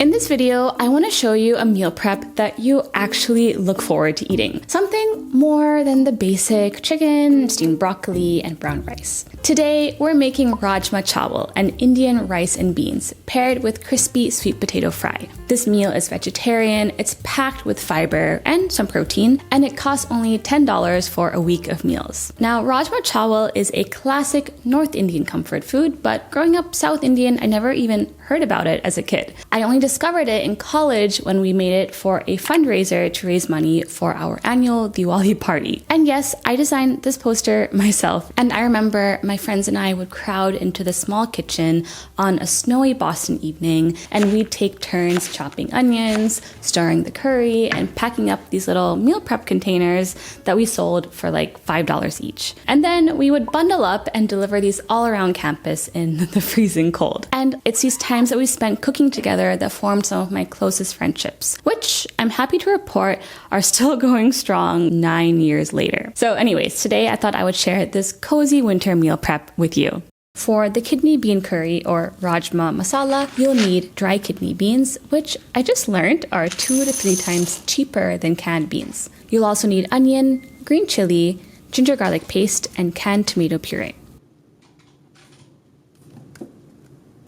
In this video, I want to show you a meal prep that you actually look forward to eating. Something more than the basic chicken, steamed broccoli, and brown rice. Today, we're making rajma chawal, an Indian rice and beans, paired with crispy sweet potato fry. This meal is vegetarian, it's packed with fiber and some protein, and it costs only $10 for a week of meals. Now, rajma chawal is a classic North Indian comfort food, but growing up South Indian, I never even heard about it as a kid. I only discovered it in college when we made it for a fundraiser to raise money for our annual Diwali party. And yes, I designed this poster myself, and I remember my friends and I would crowd into the small kitchen on a snowy Boston evening, and we'd take turns chopping onions, stirring the curry, and packing up these little meal prep containers that we sold for like $5 each. And then we would bundle up and deliver these all around campus in the freezing cold. And it's these times that we spent cooking together that formed some of my closest friendships, which I'm happy to report are still going strong 9 years later. So anyways, today I thought I would share this cozy winter meal prep with you. For the kidney bean curry or rajma masala, you'll need dry kidney beans, which I just learned are 2 to 3 times cheaper than canned beans. You'll also need onion, green chili, ginger garlic paste, and canned tomato puree.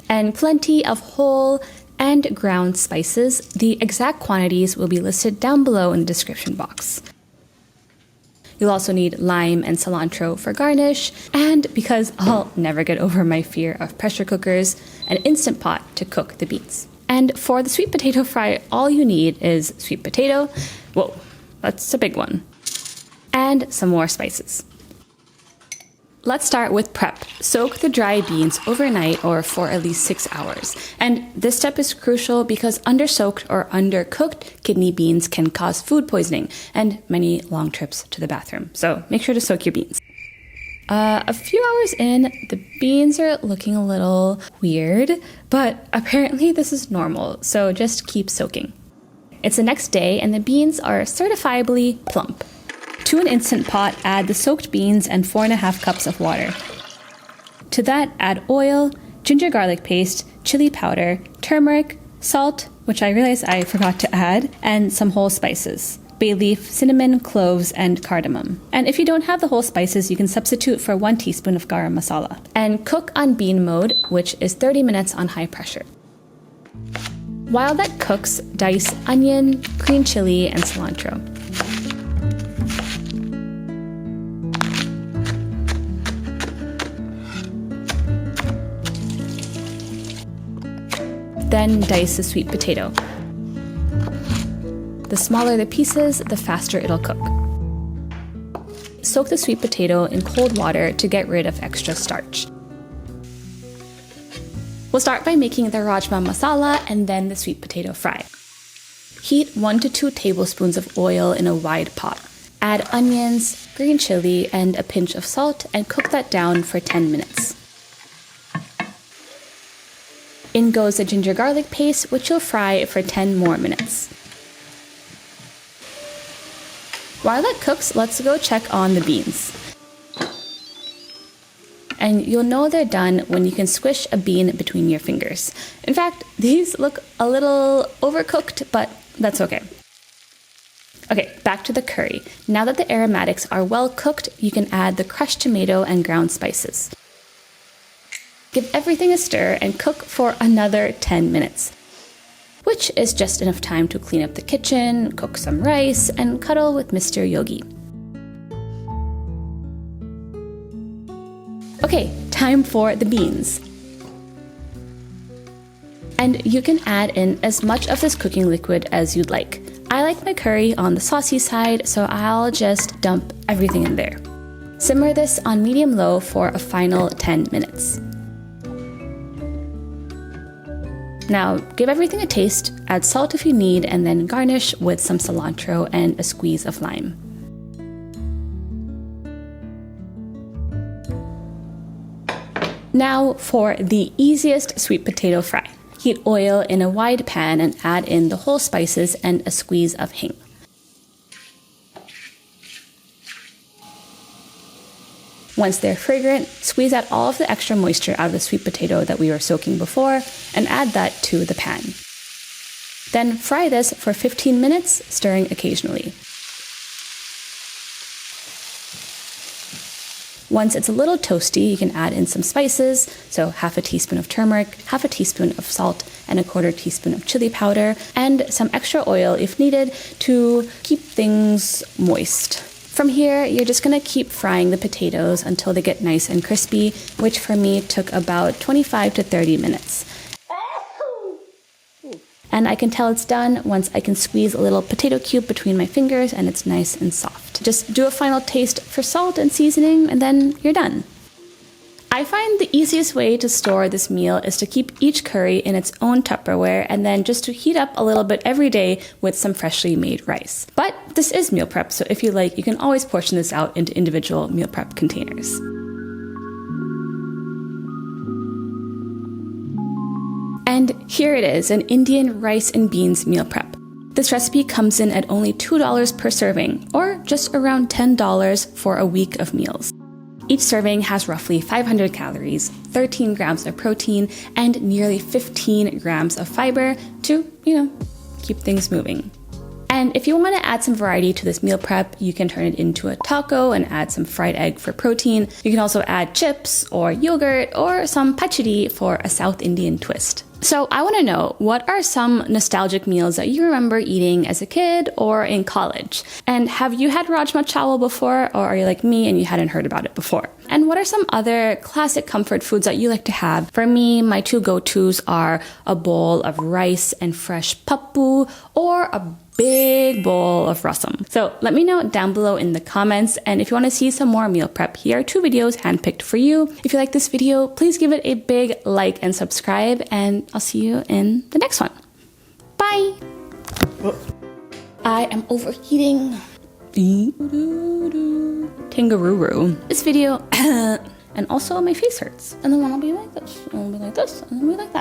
And plenty of whole and ground spices. The exact quantities will be listed down below in the description box. You'll also need lime and cilantro for garnish, and because I'll never get over my fear of pressure cookers, an Instant Pot to cook the beans. And for the sweet potato fry, all you need is sweet potato, whoa, that's a big one, and some more spices. Let's start with prep. Soak the dry beans overnight or for at least 6 hours. And this step is crucial because undersoaked or undercooked kidney beans can cause food poisoning and many long trips to the bathroom. So make sure to soak your beans. A few hours in, the beans are looking a little weird, but apparently this is normal, so just keep soaking. It's the next day and the beans are certifiably plump. To an Instant Pot, add the soaked beans and 4.5 cups of water. To that, add oil, ginger garlic paste, chili powder, turmeric, salt, which I realized I forgot to add, and some whole spices: bay leaf, cinnamon, cloves, and cardamom. And if you don't have the whole spices, you can substitute for 1 teaspoon of garam masala. And cook on bean mode, which is 30 minutes on high pressure. While that cooks, dice onion, green chili, and cilantro. Then dice the sweet potato. The smaller the pieces, the faster it'll cook. Soak the sweet potato in cold water to get rid of extra starch. We'll start by making the rajma masala and then the sweet potato fry. Heat 1 to 2 tablespoons of oil in a wide pot. Add onions, green chili, and a pinch of salt and cook that down for 10 minutes. In goes the ginger garlic paste, which you'll fry for 10 more minutes. While that cooks, let's go check on the beans. And you'll know they're done when you can squish a bean between your fingers. In fact, these look a little overcooked, but that's okay. Okay, back to the curry. Now that the aromatics are well cooked, you can add the crushed tomato and ground spices. Give everything a stir and cook for another 10 minutes, which is just enough time to clean up the kitchen, cook some rice, and cuddle with Mr. Yogi. Okay, time for the beans. And you can add in as much of this cooking liquid as you'd like. I like my curry on the saucy side, so I'll just dump everything in there. Simmer this on medium-low for a final 10 minutes. Now, give everything a taste, add salt if you need, and then garnish with some cilantro and a squeeze of lime. Now for the easiest sweet potato fry. Heat oil in a wide pan and add in the whole spices and a squeeze of hing. Once they're fragrant, squeeze out all of the extra moisture out of the sweet potato that we were soaking before and add that to the pan. Then fry this for 15 minutes, stirring occasionally. Once it's a little toasty, you can add in some spices, so half a teaspoon of turmeric, half a teaspoon of salt, and a quarter teaspoon of chili powder, and some extra oil if needed to keep things moist. From here, you're just gonna keep frying the potatoes until they get nice and crispy, which for me took about 25 to 30 minutes. And I can tell it's done once I can squeeze a little potato cube between my fingers and it's nice and soft. Just do a final taste for salt and seasoning and then you're done. I find the easiest way to store this meal is to keep each curry in its own Tupperware and then just to heat up a little bit every day with some freshly made rice. But this is meal prep, so if you like, you can always portion this out into individual meal prep containers. And here it is, an Indian rice and beans meal prep. This recipe comes in at only $2 per serving, or just around $10 for a week of meals. Each serving has roughly 500 calories, 13 grams of protein, and nearly 15 grams of fiber to, keep things moving. And if you want to add some variety to this meal prep, you can turn it into a taco and add some fried egg for protein. You can also add chips or yogurt or some pachadi for a South Indian twist. So I want to know, what are some nostalgic meals that you remember eating as a kid or in college? And have you had rajma chawal before, or are you like me and you hadn't heard about it before? And what are some other classic comfort foods that you like to have? For me, my two go-tos are a bowl of rice and fresh pappu or a big bowl of rasam. So let me know down below in the comments, and if you want to see some more meal prep, here are 2 videos handpicked for you. If you like this video, please give it a big like and subscribe, and I'll see you in the next one. Bye! I am overeating. Tingaroo. This video, and also my face hurts. And then one will be like this, and one will be like this, and then will be like that.